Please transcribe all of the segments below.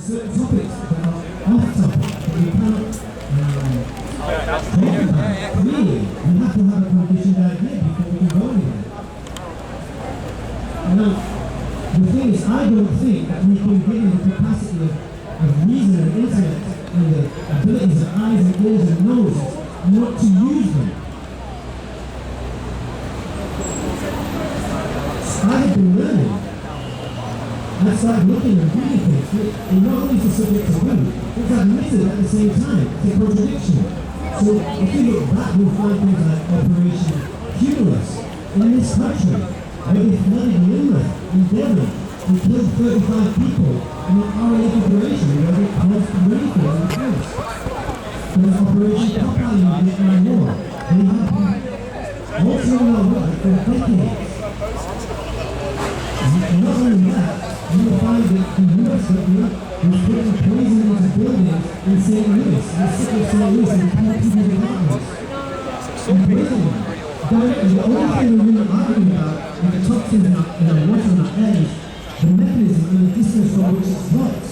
certain topics that are off topic, that we cannot talk about. Really, we have to have a conditioned idea before we can go anywhere. Now, the thing is, I don't think that we've been given the capacity of reason and intellect and the abilities of eyes and ears and noses not to use them. I have been learning. I started looking and reading things, and not only is the subject taboo, it's admitted at the same time. It's a contradiction. So if you look back, you'll find things like Operation Cumulus in this country, where they flooded Limerick and Devon and killed 35 people in an hour-long operation where they caused rainfall in Paris. There was Operation Popeye in the Vietnam War. They have been also in our work for decades. And not only that, you will find that the US government was putting poison into buildings in St. Louis, in the city of St. Louis, and killing people's apartments. And poisoning them. Directly, the only thing we're really arguing about is the toxins in our water and our air, the mechanism and the distance from which it's dropped.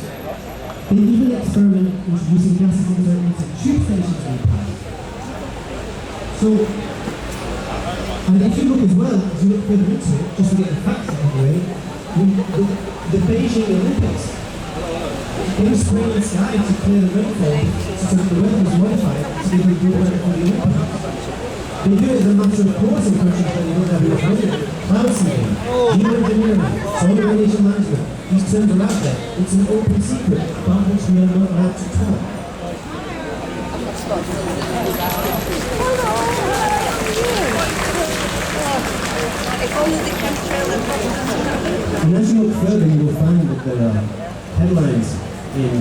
They even experiment introducing gases into tube stations in the past. So, and if you look as well, as you look further into it, just to get the facts out of the way, the Beijing Olympics, they were spraying the sky to clear the rainfall so that the weather was modified to give them good weather for the Olympics. They do it as a matter of course in countries where they don't have enough rain. Cloud seeding, geoengineering, solar radiation management, these terms are out there. It's an open secret about which we are not allowed to talk. And as you look further, you will find that there are headlines in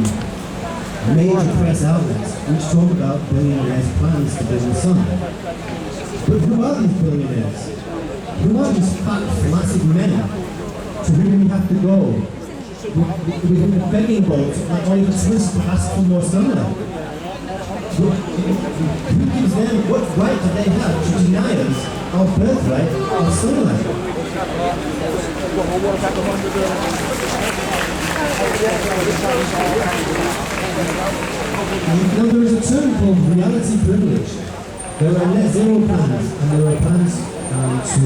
major press outlets which talk about billionaires' plans to build the sun. But who are these billionaires? Who are these fat, massive men to whom we have to go with a begging boat like Oliver Twist to ask for more sunlight? Who gives them, what right do they have to deny us our birthright of sunlight? Now there is a term called reality privilege. There are net zero plans, and there are plans to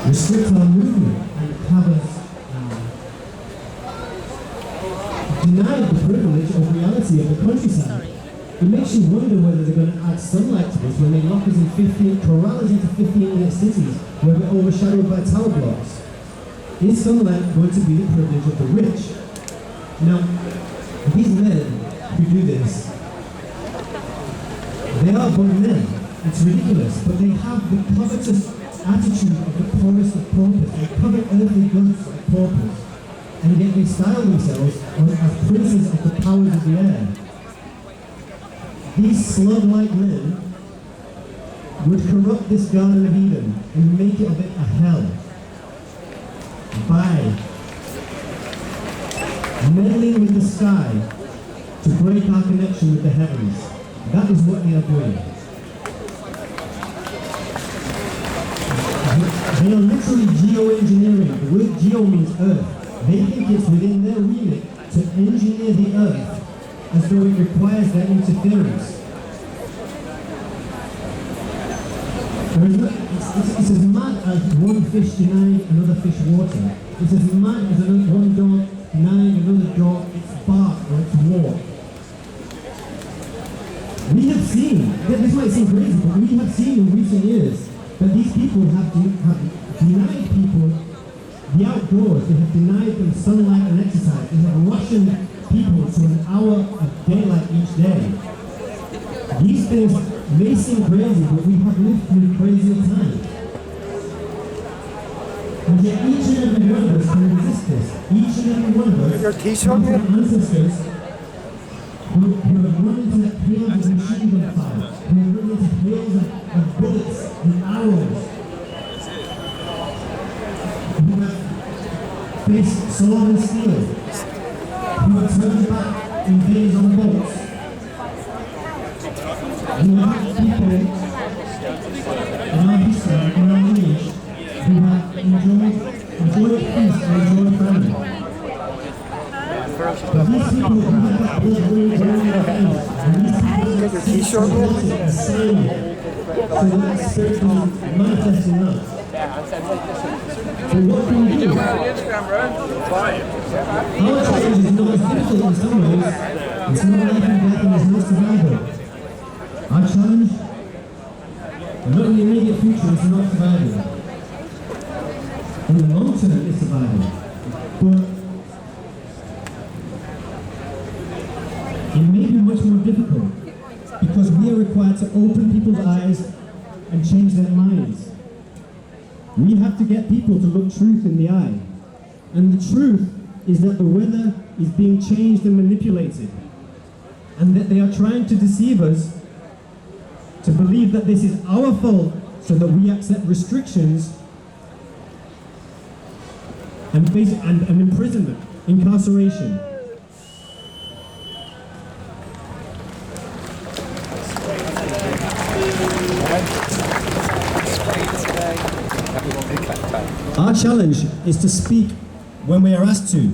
restrict our movement and have us deny the privilege of reality of the countryside. It makes you wonder whether they're going to add sunlight to us when they lock us in 15, corral us into 15-minute cities where we're overshadowed by tower blocks. Is sunlight going to be the privilege of the rich? Now, these men who do this, they are born men. It's ridiculous, but they have the covetous attitude of the poorest of paupers. They covet earthly goods like paupers, and yet they style themselves as princes of the powers of the air. These slug-like men would corrupt this Garden of Eden and make it of it a hell by meddling with the sky to break our connection with the heavens. That is what they are doing. They are literally geoengineering. The word geo means earth. They think it's within their remit to engineer the earth as though it requires their interference. It's as mad as one fish denying another fish water. It's as mad as one dog denying another dog its bark or its walk. We have seen, this might seem crazy, but we have seen in recent years that these people have denied people the outdoors. They have denied them sunlight and exercise. They have rationed people to an hour of daylight each day. These things may seem crazy, but we have lived through crazier times. And yet each and every one of us can resist this. Each and every one of us have ancestors who have run into hails of machine gun fire, who have run into hails of bullets and arrows, who have faced sword and steel, who have turned back in days on boats. We have people in our history, in our lineage, who have enjoyed peace and enjoyed family. these people who have that blood running down their veins, and these people see symbolic and sign it, so that that spirit can manifest in us. So what can we do? Our challenge is not as difficult in some ways. It's not life and death and there's no survival. Our challenge, not in the immediate future, is not survival. In the long term, it's survival. But it may be much more difficult because we are required to open people's eyes and change their minds. We have to get people to look truth in the eye. And the truth is that the weather is being changed and manipulated. And that they are trying to deceive us to believe that this is our fault so that we accept restrictions and imprisonment, incarceration. Our challenge is to speak when we are asked to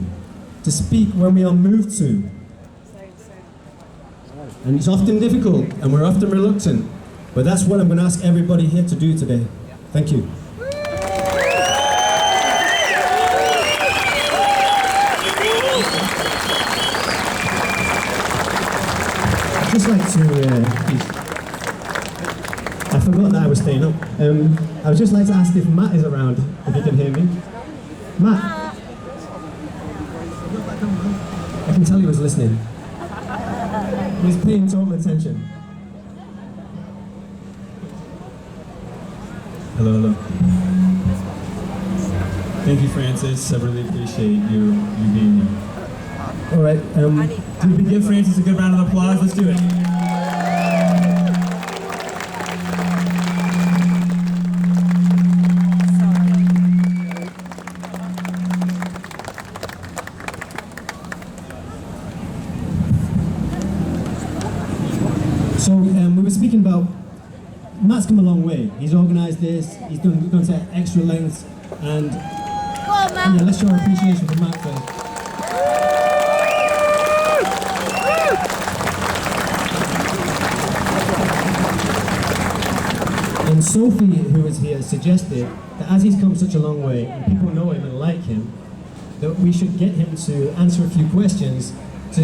speak when we are moved to. And it's often difficult, and we're often reluctant, but that's what I'm going to ask everybody here to do today. Thank you. I'd just like to, I forgot that I was staying up. I would just like to ask if Matt is around, if you can hear me. Matt. I can tell he was listening. He's paying total attention. Hello, hello. Thank you, Francis. I really appreciate you being here. All right. Did we give Francis a good round of applause? Let's do it. So we were speaking about, Matt's come a long way. He's organised this, he's gone to extra lengths, and yeah, let's show our appreciation for Matt first. And Sophie, who is here, suggested that as he's come such a long way, and people know him and like him, that we should get him to answer a few questions to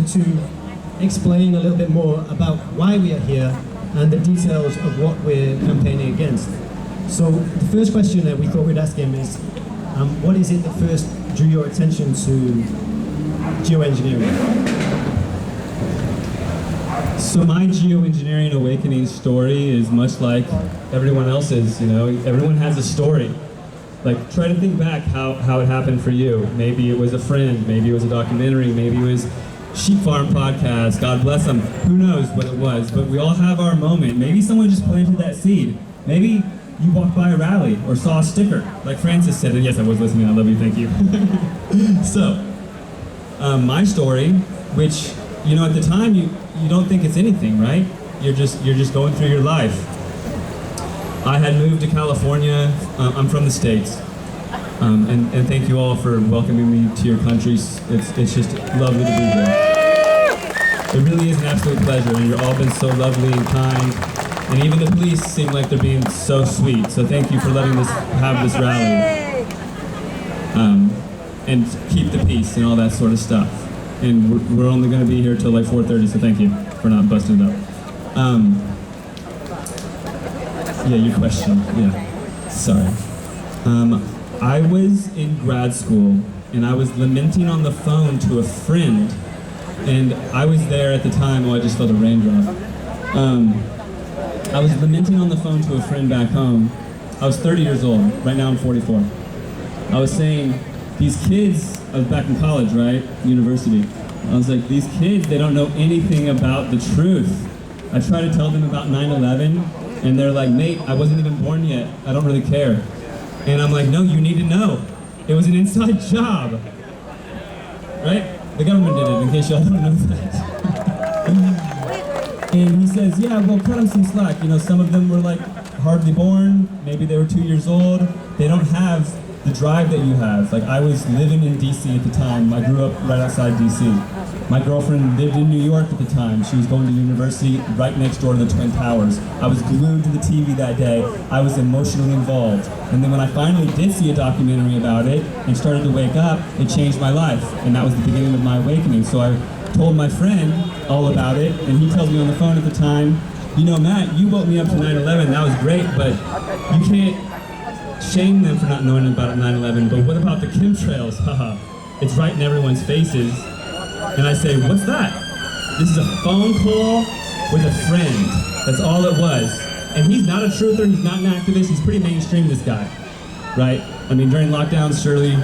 explain a little bit more about why we are here and the details of what we're campaigning against. So the first question that we thought we'd ask him is, what is it that first drew your attention to geoengineering? So my geoengineering awakening story is much like everyone else's, you know, everyone has a story. Like, try to think back how it happened for you. Maybe it was a friend, maybe it was a documentary, maybe it was Sheep Farm podcast, God bless them. Who knows what it was, but we all have our moment. Maybe someone just planted that seed. Maybe you walked by a rally or saw a sticker, like Francis said, and yes, I was listening, I love you, thank you. So, my story, which, you know, at the time, you don't think it's anything, right? You're just going through your life. I had moved to California. I'm from the States. And thank you all for welcoming me to your countries. It's just lovely to be here. It really is an absolute pleasure, and you've all been so lovely and kind. And even the police seem like they're being so sweet. So thank you for letting us have this rally. And keep the peace and all that sort of stuff. And we're only going to be here till like 4:30, so thank you for not busting it up. Yeah, your question. Yeah, sorry. I was in grad school, and I was lamenting on the phone to a friend, and I was there at the time. Oh, I just felt a raindrop. I was lamenting on the phone to a friend back home. I was 30 years old. Right now I'm 44. I was saying, these kids, I was back in college, right? University. I was like, these kids, they don't know anything about the truth. I try to tell them about 9/11, and they're like, mate, I wasn't even born yet. I don't really care. And I'm like, no, you need to know. It was an inside job. Right? The government did it, in case y'all don't know that. And he says, yeah, well, cut them some slack. You know, some of them were like hardly born. Maybe they were 2 years old. They don't have the drive that you have. Like, I was living in DC at the time. I grew up right outside DC. My girlfriend lived in New York at the time. She was going to university right next door to the Twin Towers. I was glued to the TV that day. I was emotionally involved. And then when I finally did see a documentary about it and started to wake up, it changed my life. And that was the beginning of my awakening. So I told my friend all about it, and he tells me on the phone at the time, you know, Matt, you woke me up to 9/11. That was great, but you can't shame them for not knowing about 9/11. But what about the chemtrails? Haha. It's right in everyone's faces. And I say, what's that? This is a phone call with a friend. That's all it was. And he's not a truther, he's not an activist, he's pretty mainstream, this guy, right? I mean, during lockdowns, surely,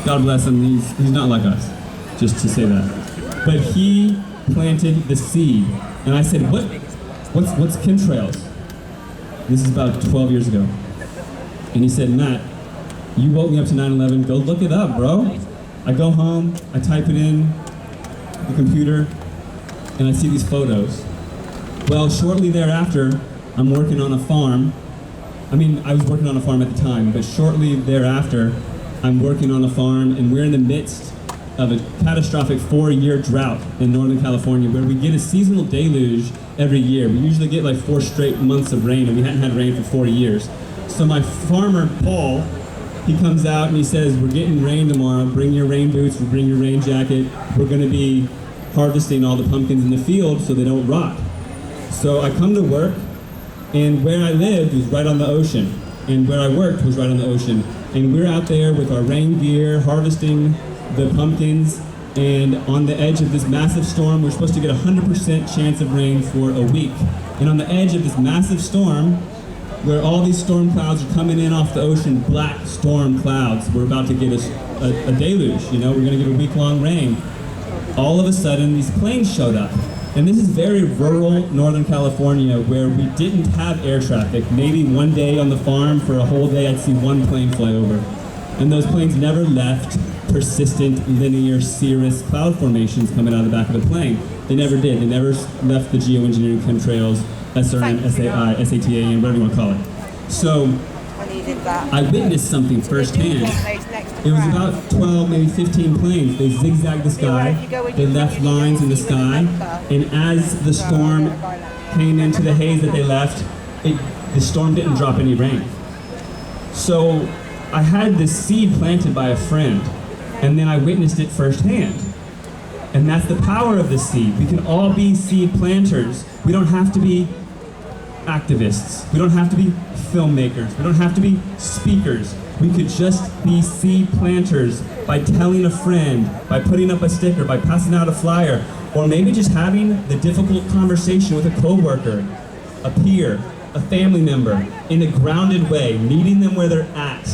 God bless him, he's not like us, just to say that. But he planted the seed. And I said, what's chemtrails? This is about 12 years ago. And he said, Matt, you woke me up to 9/11, go look it up, bro. I go home, I type it in the computer, and I see these photos. Well, shortly thereafter, I'm working on a farm. I mean, I was working on a farm at the time, but shortly thereafter, I'm working on a farm, and we're in the midst of a catastrophic 4-year drought in Northern California, where we get a seasonal deluge every year. We usually get like 4 straight months of rain, and we hadn't had rain for 4 years. So my farmer, Paul, he comes out and he says, we're getting rain tomorrow, bring your rain boots, bring your rain jacket, we're gonna be harvesting all the pumpkins in the field so they don't rot. So I come to work, and where I lived was right on the ocean, and where I worked was right on the ocean. And we're out there with our rain gear, harvesting the pumpkins, and on the edge of this massive storm, we're supposed to get 100% chance of rain for a week. And on the edge of this massive storm, where all these storm clouds are coming in off the ocean, black storm clouds. We're about to get a deluge, you know, we're gonna get a week-long rain. All of a sudden, these planes showed up. And this is very rural Northern California, where we didn't have air traffic. Maybe one day on the farm, for a whole day, I'd see one plane fly over. And those planes never left persistent, linear, cirrus cloud formations coming out of the back of the plane. They never did. They never left the geoengineering chemtrails, SRM, SAI, SATA, and whatever you want to call it. So I witnessed something firsthand. It was about 12, maybe 15 planes. They zigzagged the sky, they left lines in the sky, and as the storm came into the haze that they left, the storm didn't drop any rain. So I had this seed planted by a friend, and then I witnessed it firsthand. And that's the power of the seed. We can all be seed planters. We don't have to be activists. We don't have to be filmmakers. We don't have to be speakers. We could just be seed planters by telling a friend, by putting up a sticker, by passing out a flyer, or maybe just having the difficult conversation with a coworker, a peer, a family member, in a grounded way, meeting them where they're at,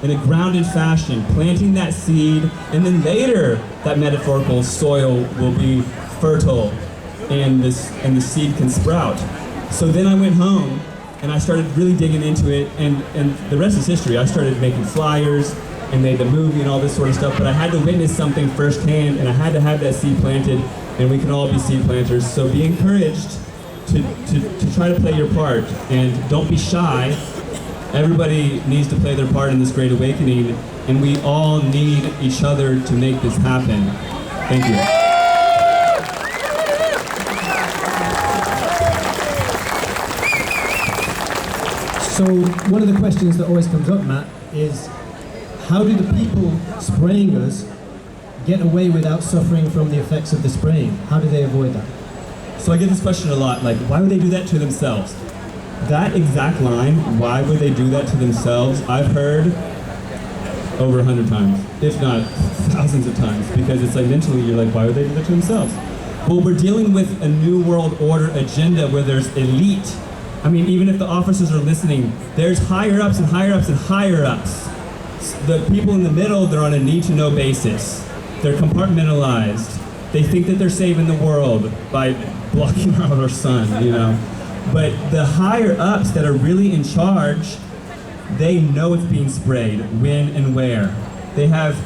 in a grounded fashion, planting that seed, and then later that metaphorical soil will be fertile and the seed can sprout. So then I went home and I started really digging into it, and the rest is history. I started making flyers and made the movie and all this sort of stuff, but I had to witness something firsthand, and I had to have that seed planted, and we can all be seed planters. So be encouraged to try to play your part, and don't be shy. Everybody needs to play their part in this great awakening, and we all need each other to make this happen. Thank you. So one of the questions that always comes up, Matt, is how do the people spraying us get away without suffering from the effects of the spraying? How do they avoid that? So I get this question a lot, like, why would they do that to themselves? That exact line, why would they do that to themselves, I've heard over 100 times, if not thousands of times, because it's like mentally you're like, why would they do that to themselves? Well, we're dealing with a new world order agenda where there's elite. I mean, even if the officers are listening, there's higher ups and higher ups and higher ups. The people in the middle, they're on a need-to-know basis. They're compartmentalized. They think that they're saving the world by blocking out our sun, you know. But the higher ups that are really in charge, they know it's being sprayed, when and where. They have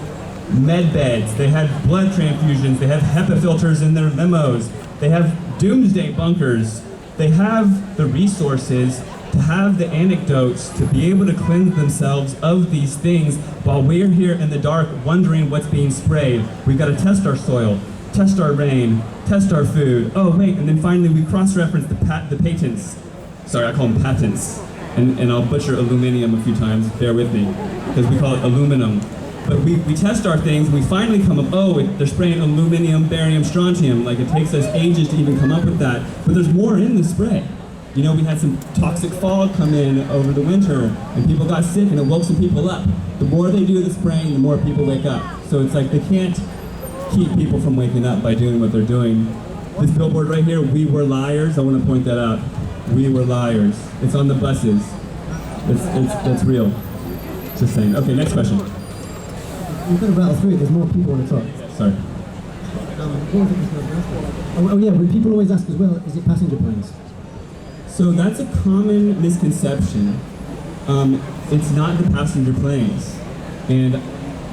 med beds, they have blood transfusions, they have HEPA filters in their limos, they have doomsday bunkers. They have the resources to have the anecdotes, to be able to cleanse themselves of these things while we're here in the dark wondering what's being sprayed. We've got to test our soil, test our rain, test our food. Oh wait, and then finally we cross-reference the patents. Sorry, I call them patents. And I'll butcher aluminum a few times, bear with me, because we call it aluminum. But we test our things, we finally come up, oh, they're spraying aluminum, barium, strontium. Like, it takes us ages to even come up with that. But there's more in the spray. You know, we had some toxic fog come in over the winter, and people got sick, and it woke some people up. The more they do the spraying, the more people wake up. So it's like they can't keep people from waking up by doing what they're doing. This billboard right here, "We were liars," I want to point that out. We were liars. It's on the buses. It's real. Just saying. Okay, next question. You've got to rattle through it, there's more people on the top. Sorry. Yeah, people always ask as well, is it passenger planes? So that's a common misconception. It's not the passenger planes. And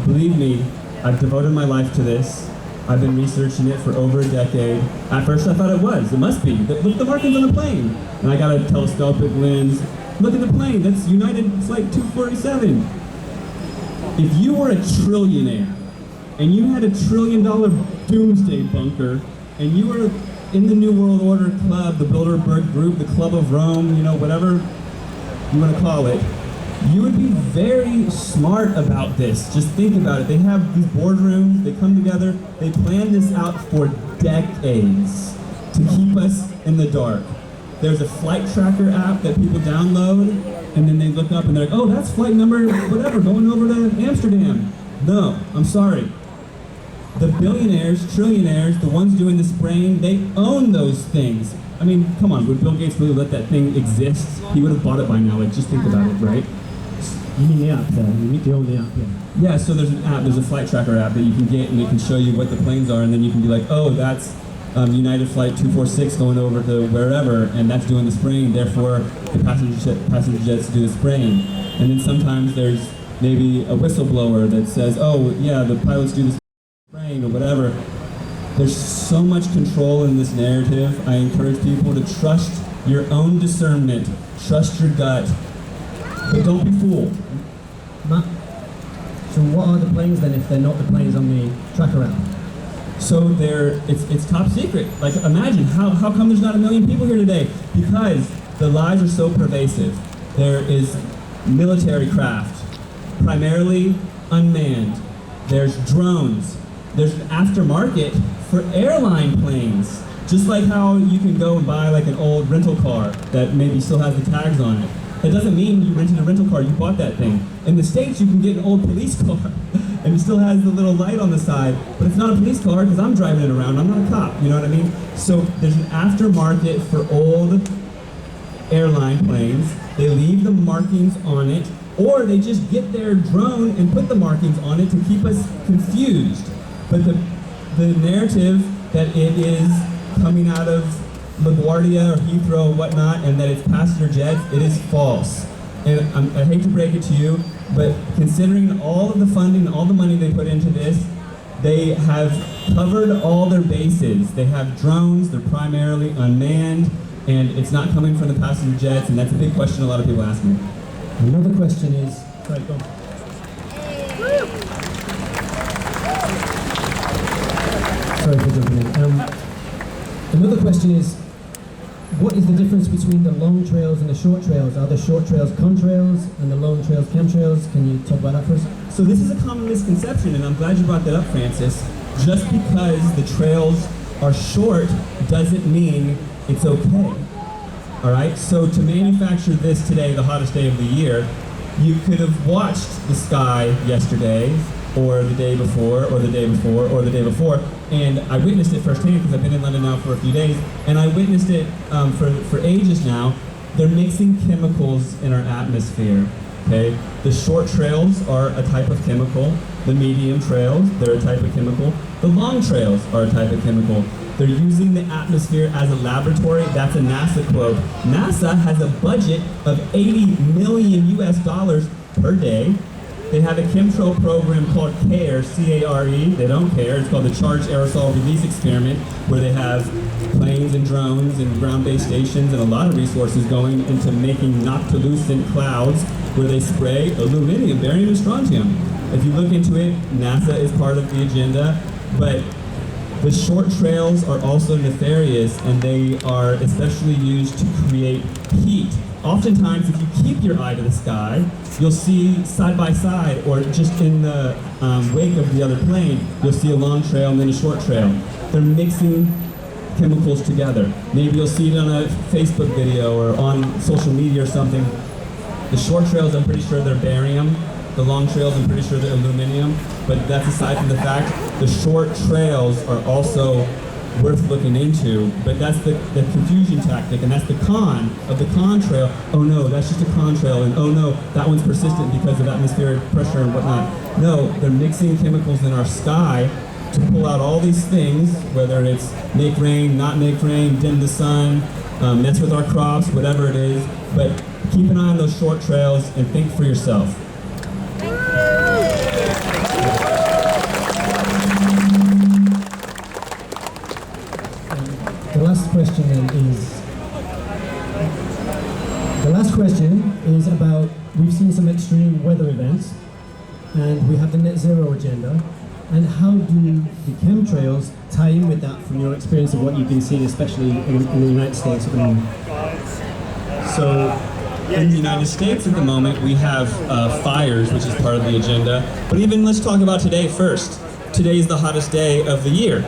believe me, I've devoted my life to this. I've been researching it for over a decade. At first I thought it was. It must be. Look at the markings on the plane. And I got a telescopic lens. Look at the plane. That's United Flight 247. If you were a trillionaire, and you had $1 trillion doomsday bunker, and you were in the New World Order Club, the Bilderberg Group, the Club of Rome, you know, whatever you want to call it, you would be very smart about this. Just think about it. They have these boardrooms, they come together, they plan this out for decades to keep us in the dark. There's a flight tracker app that people download, and then they look up and they're like, oh, that's flight number whatever, going over to Amsterdam. No, I'm sorry. The billionaires, trillionaires, the ones doing the spraying, they own those things. I mean, come on, would Bill Gates really let that thing exist? He would have bought it by now, like, just think about it, right? You mean the app there? You need to own the app, yeah. Yeah, so there's an app, there's a flight tracker app that you can get, and it can show you what the planes are, and then you can be like, oh, that's United Flight 246 going over to wherever, and that's doing the spraying, therefore the passenger jets do the spraying. And then sometimes there's maybe a whistleblower that says, oh, yeah, the pilots do the spraying or whatever. There's so much control in this narrative. I encourage people to trust your own discernment, trust your gut, but don't be fooled. Matt, so what are the planes then if they're not the planes on the tracker app? So it's top secret. Like, imagine, how come there's not 1 million people here today? Because the lies are so pervasive. There is military craft, primarily unmanned. There's drones. There's an aftermarket for airline planes. Just like how you can go and buy like an old rental car that maybe still has the tags on it. That doesn't mean you rented a rental car, you bought that thing. In the States, you can get an old police car and it still has the little light on the side, but it's not a police car because I'm driving it around, I'm not a cop, you know what I mean? So there's an aftermarket for old airline planes. They leave the markings on it, or they just get their drone and put the markings on it to keep us confused. But the narrative that it is coming out of LaGuardia or Heathrow or whatnot, and that it's passenger jets, it is false. And I hate to break it to you, but considering all of the funding, all the money they put into this, they have covered all their bases. They have drones, they're primarily unmanned, and it's not coming from the passenger jets, and that's a big question a lot of people ask me. Another question is, sorry, go on. Sorry for jumping in. Another question is, what is the difference between the long trails and the short trails? Are the short trails contrails and the long trails chemtrails? Can you talk about that for us? So this is a common misconception, and I'm glad you brought that up, Francis. Just because the trails are short doesn't mean it's okay. All right, so to manufacture this today, the hottest day of the year, you could have watched the sky yesterday, or the day before, or the day before, or the day before, and I witnessed it firsthand because I've been in London now for a few days, and I witnessed it for ages now. They're mixing chemicals in our atmosphere, okay? The short trails are a type of chemical. The medium trails, they're a type of chemical. The long trails are a type of chemical. They're using the atmosphere as a laboratory. That's a NASA quote. NASA has a budget of $80 million US per day They have a chemtrail program called CARE, C-A-R-E. They don't care. It's called the Charged Aerosol Release Experiment, where they have planes and drones and ground-based stations and a lot of resources going into making noctilucent clouds where they spray aluminum, barium, and strontium. If you look into it, NASA is part of the agenda, but the short trails are also nefarious, and they are especially used to create heat. Oftentimes, if you keep your eye to the sky, you'll see side by side, or just in the wake of the other plane, you'll see a long trail and then a short trail. They're mixing chemicals together. Maybe you'll see it on a Facebook video or on social media or something. The short trails, I'm pretty sure they're barium. The long trails, I'm pretty sure they're aluminum. But that's aside from the fact, the short trails are also worth looking into, but that's the confusion tactic, and that's the con of the contrail. Oh no, that's just a contrail, and oh no, that one's persistent because of atmospheric pressure and whatnot. No, they're mixing chemicals in our sky to pull out all these things, whether it's make rain, not make rain, dim the sun, mess with our crops, whatever it is. But keep an eye on those short trails and think for yourself. The last question is about, we've seen some extreme weather events, and we have the net zero agenda, and how do the chemtrails tie in with that from your experience of what you've been seeing, especially in the United States at the moment? So, in the United States at the moment, we have fires, which is part of the agenda. But even let's talk about today first. Today is the hottest day of the year.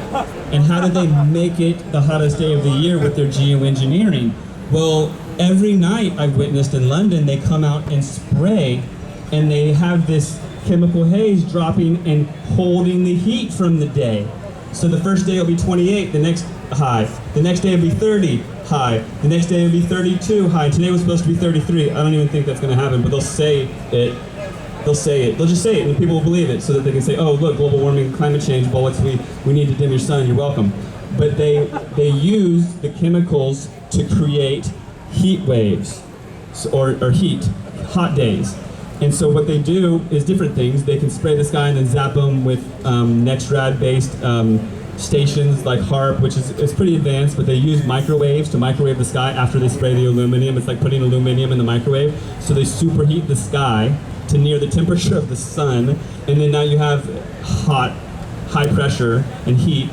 And how did they make it the hottest day of the year with their geoengineering? Well, every night I've witnessed in London, they come out and spray, and they have this chemical haze dropping and holding the heat from the day. So the first day will be 28, the next high. The next day will be 30, high. The next day will be 32, high. Today was supposed to be 33. I don't even think that's going to happen, but they'll say it. They'll say it. They'll just say it, and people will believe it, so that they can say, "Oh, look, global warming, climate change, bullets. We need to dim your sun. You're welcome." But they use the chemicals to create heat waves, or heat, hot days. And so what they do is different things. They can spray the sky and then zap them with NextRad-based stations like HARP, which is pretty advanced, but they use microwaves to microwave the sky after they spray the aluminum. It's like putting aluminum in the microwave. So they superheat the sky to near the temperature of the sun, and then now you have hot, high pressure and heat.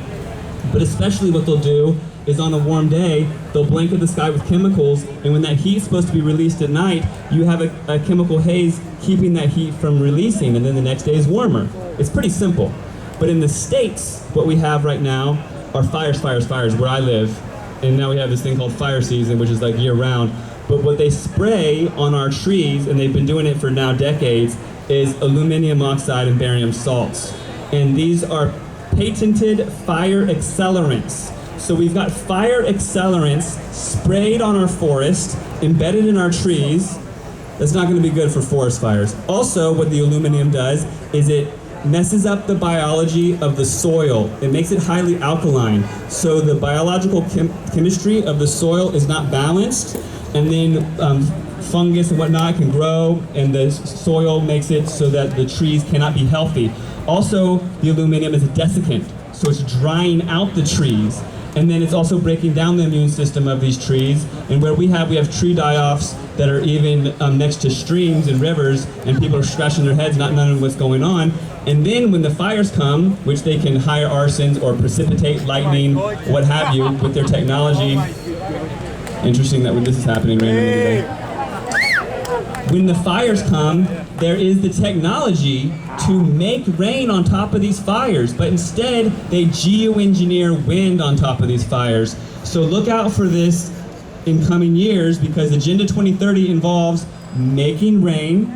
But especially what they'll do is on a warm day, they'll blanket the sky with chemicals, and when that heat's supposed to be released at night, you have a chemical haze keeping that heat from releasing, and then the next day is warmer. It's pretty simple. But in the States, what we have right now are fires, where I live, and now we have this thing called fire season, which is like year-round. But what they spray on our trees, and they've been doing it for now decades, is aluminum oxide and barium salts. And these are patented fire accelerants. So we've got fire accelerants sprayed on our forest, embedded in our trees. That's not going to be good for forest fires. Also, what the aluminum does is it messes up the biology of the soil. It makes it highly alkaline. So the biological chemistry of the soil is not balanced, and then fungus and whatnot can grow, and the soil makes it so that the trees cannot be healthy. Also, the aluminum is a desiccant, so it's drying out the trees. And then it's also breaking down the immune system of these trees. And where we have tree die-offs that are even next to streams and rivers, and people are scratching their heads not knowing what's going on. And then when the fires come, which they can hire arsons or precipitate lightning, what have you, with their technology. Interesting that this is happening randomly today. When the fires come, there is the technology to make rain on top of these fires, but instead they geoengineer wind on top of these fires. So look out for this in coming years, because Agenda 2030 involves making rain.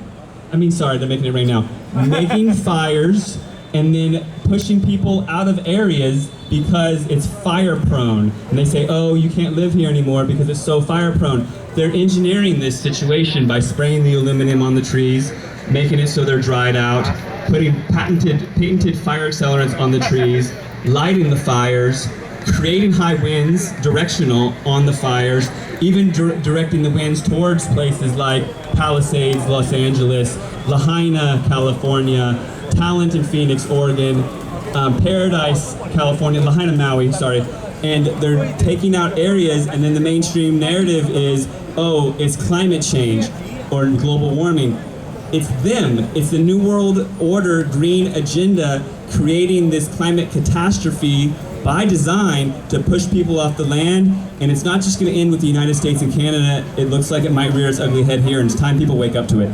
They're making it rain now. Making fires, and then pushing people out of areas because it's fire prone. And they say, oh, you can't live here anymore because it's so fire prone. They're engineering this situation by spraying the aluminum on the trees, making it so they're dried out, putting patented fire accelerants on the trees, lighting the fires, creating high winds, directional on the fires, even directing the winds towards places like Palisades, Los Angeles, Lahaina, California, Talent in Phoenix, Oregon, Paradise, California, Lahaina, Maui, sorry. And they're taking out areas, and then the mainstream narrative is, oh, it's climate change or global warming. It's them. It's the New World Order green agenda creating this climate catastrophe by design to push people off the land, and it's not just going to end with the United States and Canada. It looks like it might rear its ugly head here, and it's time people wake up to it.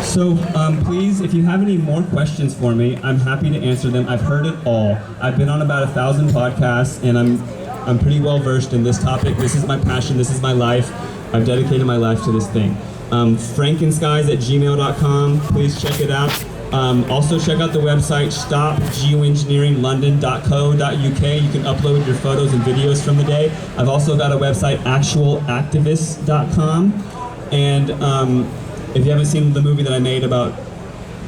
So please, if you have any more questions for me, I'm happy to answer them. I've heard it all. I've been on about 1,000 podcasts, and I'm pretty well versed in this topic. This is my passion. This is my life. I've dedicated my life to this thing. frankenskies@gmail.com. Please check it out. Also check out the website stopgeoengineeringlondon.co.uk. You can upload your photos and videos from the day. I've also got a website, actualactivists.com. And if you haven't seen the movie that I made about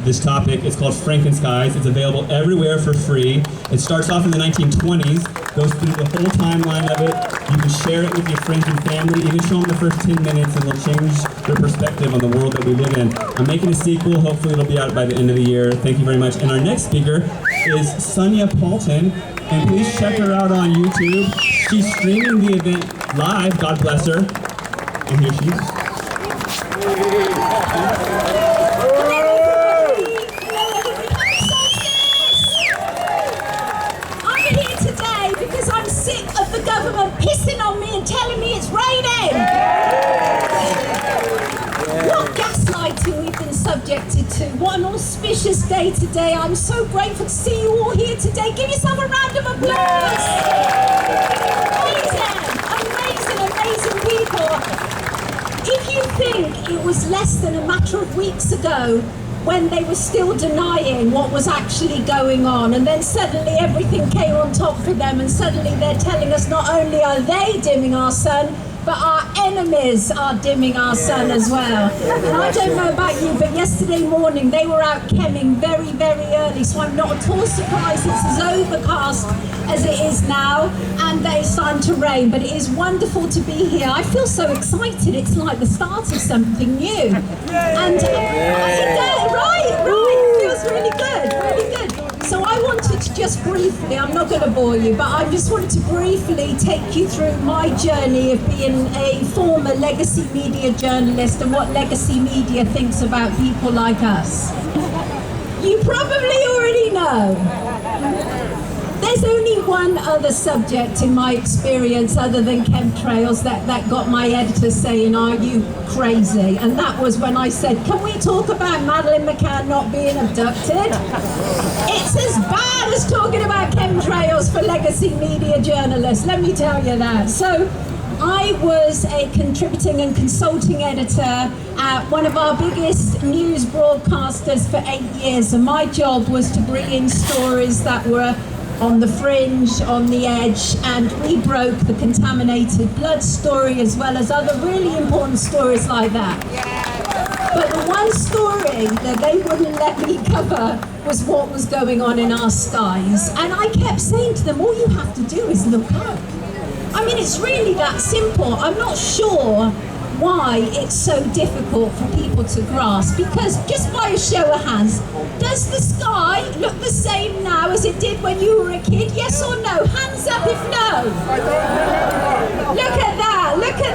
this topic, it's called Frankenskies. It's available everywhere for free. It starts off in the 1920s, goes through the whole timeline of it. You can share it with your friends and family, even show them the first 10 minutes, and they'll change their perspective on the world that we live in. I'm making a sequel. Hopefully it'll be out by the end of the year. Thank you very much. And our next speaker is Sonia Paulton, and please check her out on YouTube. She's streaming the event live, God bless her. And here she is. Pissing on me and telling me it's raining! What gaslighting we've been subjected to. What an auspicious day today. I'm so grateful to see you all here today. Give yourself a round of applause! Amazing, amazing people. If you think it was less than a matter of weeks ago when they were still denying what was actually going on, and then suddenly everything came on top for them, and suddenly they're telling us not only are they dimming our sun, but our enemies are dimming our sun as well. And I don't know about you, but yesterday morning they were out chemming very, very early, so I'm not at all surprised it's as overcast as it is now, and that it's starting to rain. But it is wonderful to be here. I feel so excited. It's like the start of something new. And right, it feels really good, really good. So I wanted to just briefly, I'm not going to bore you, but I just wanted to briefly take you through my journey of being a former legacy media journalist and what legacy media thinks about people like us. You probably already know. There's only one other subject in my experience other than chemtrails that got my editor saying, "Are you crazy?" And that was when I said, "Can we talk about Madeleine McCann not being abducted?" It's as bad as talking about chemtrails for legacy media journalists, let me tell you that. So I was a contributing and consulting editor at one of our biggest news broadcasters for 8 years, and my job was to bring in stories that were on the fringe, on the edge, and we broke the contaminated blood story as well as other really important stories like that. But the one story that they wouldn't let me cover was what was going on in our skies. And I kept saying to them, all you have to do is look up. I mean, it's really that simple. I'm not sure why it's so difficult for people to grasp, because just by a show of hands, does the sky look the same now as it did when you were a kid? Yes or no? Hands up if no. Look at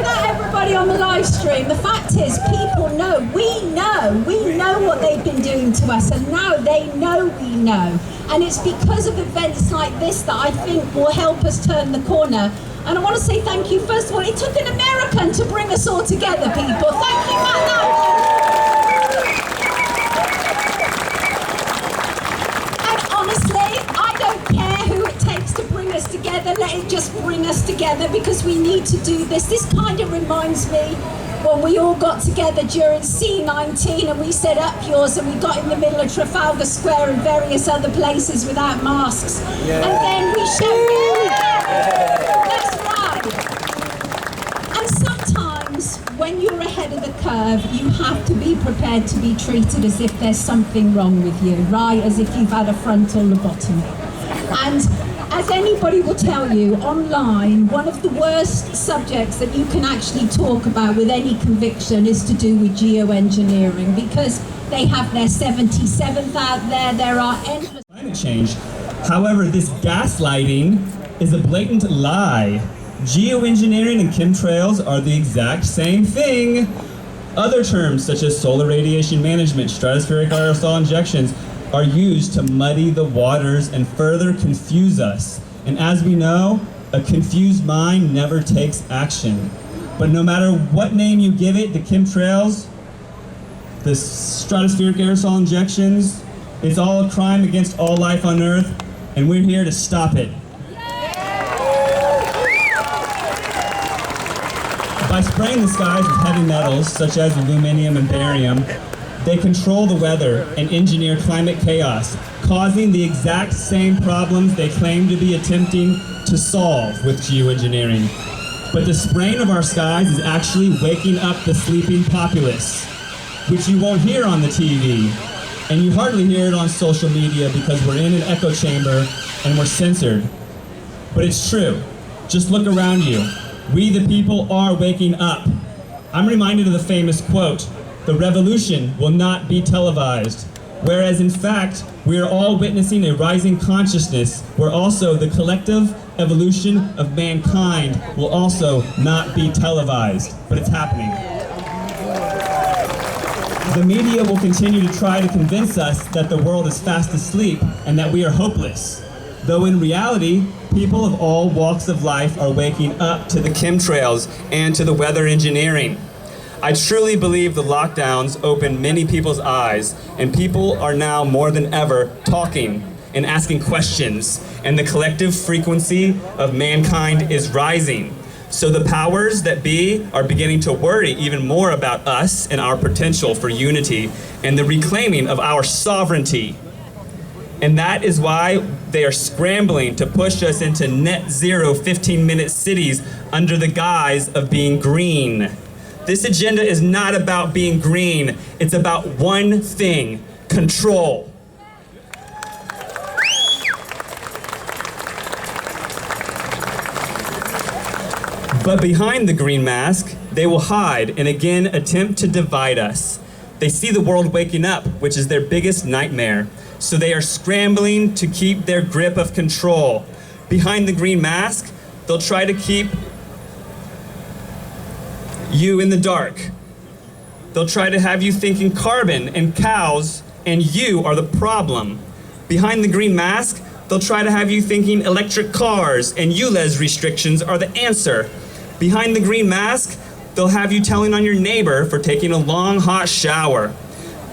that everybody on the live stream. The fact is, people know, we know what they've been doing to us, and now they know we know. And it's because of events like this that I think will help us turn the corner. And I want to say thank you, first of all. It took an American to bring us all together, people. Thank you, Matt Lowell. And honestly, I don't care who it takes to bring us together. Let it just bring us together, because we need to do this. This kind of reminds me when we all got together during C19 and we set up yours, and we got in the middle of Trafalgar Square and various other places without masks. Yeah. And then we showed That's right. And sometimes when you're ahead of the curve, you have to be prepared to be treated as if there's something wrong with you, right? As if you've had a frontal lobotomy. And as anybody will tell you online, one of the worst subjects that you can actually talk about with any conviction is to do with geoengineering, because they have their 77th out there, there are endless... Climate change. However, this gaslighting is a blatant lie. Geoengineering and chemtrails are the exact same thing. Other terms such as solar radiation management, stratospheric aerosol injections are used to muddy the waters and further confuse us. And as we know, a confused mind never takes action. But no matter what name you give it, the chemtrails, the stratospheric aerosol injections, it's all a crime against all life on Earth, and we're here to stop it. By spraying the skies with heavy metals, such as aluminum and barium, they control the weather and engineer climate chaos, causing the exact same problems they claim to be attempting to solve with geoengineering. But the spraying of our skies is actually waking up the sleeping populace, which you won't hear on the TV. And you hardly hear it on social media because we're in an echo chamber and we're censored. But it's true. Just look around you. We the people are waking up. I'm reminded of the famous quote, "The revolution will not be televised." Whereas in fact, we are all witnessing a rising consciousness where also the collective evolution of mankind will also not be televised. But it's happening. The media will continue to try to convince us that the world is fast asleep and that we are hopeless. Though in reality, people of all walks of life are waking up to the chemtrails and to the weather engineering. I truly believe the lockdowns opened many people's eyes, and people are now more than ever talking and asking questions, and the collective frequency of mankind is rising. So the powers that be are beginning to worry even more about us and our potential for unity and the reclaiming of our sovereignty. And that is why they are scrambling to push us into net zero 15-minute cities under the guise of being green. This agenda is not about being green, it's about one thing: control. But behind the green mask, they will hide and again attempt to divide us. They see the world waking up, which is their biggest nightmare. So they are scrambling to keep their grip of control. Behind the green mask, they'll try to keep you in the dark. They'll try to have you thinking carbon and cows and you are the problem. Behind the green mask, they'll try to have you thinking electric cars and ULEZ restrictions are the answer. Behind the green mask, they'll have you telling on your neighbor for taking a long hot shower.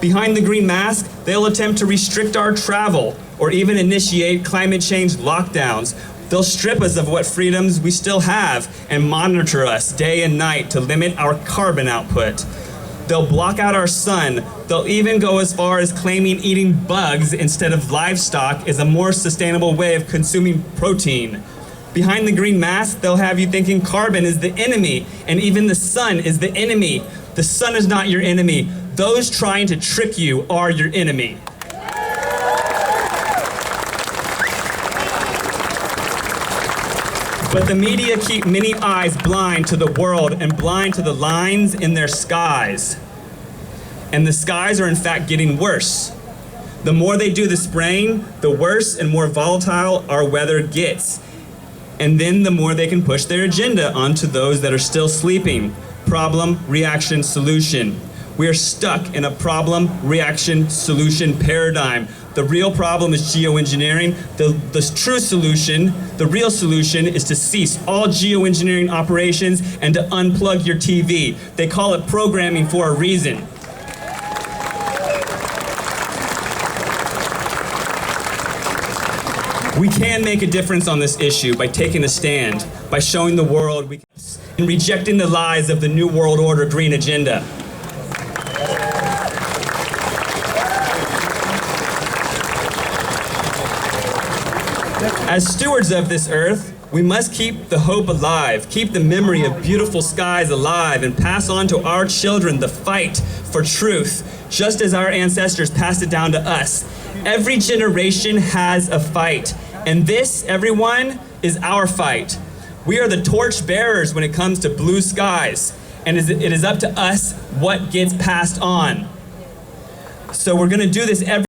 Behind the green mask, they'll attempt to restrict our travel or even initiate climate change lockdowns. They'll strip us of what freedoms we still have and monitor us day and night to limit our carbon output. They'll block out our sun. They'll even go as far as claiming eating bugs instead of livestock is a more sustainable way of consuming protein. Behind the green mask, they'll have you thinking carbon is the enemy, and even the sun is the enemy. The sun is not your enemy. Those trying to trick you are your enemy. But the media keep many eyes blind to the world and blind to the lines in their skies. And the skies are in fact getting worse. The more they do the spraying, the worse and more volatile our weather gets. And then the more they can push their agenda onto those that are still sleeping. Problem, reaction, solution. We are stuck in a problem, reaction, solution paradigm. The real problem is geoengineering. The true solution, the real solution is to cease all geoengineering operations and to unplug your TV. They call it programming for a reason. We can make a difference on this issue by taking a stand, by showing the world we can, and rejecting the lies of the New World Order green agenda. As stewards of this earth, we must keep the hope alive, keep the memory of beautiful skies alive, and pass on to our children the fight for truth, just as our ancestors passed it down to us. Every generation has a fight. And this, everyone, is our fight. We are the torch bearers when it comes to blue skies, and it is up to us what gets passed on. So we're going to do this every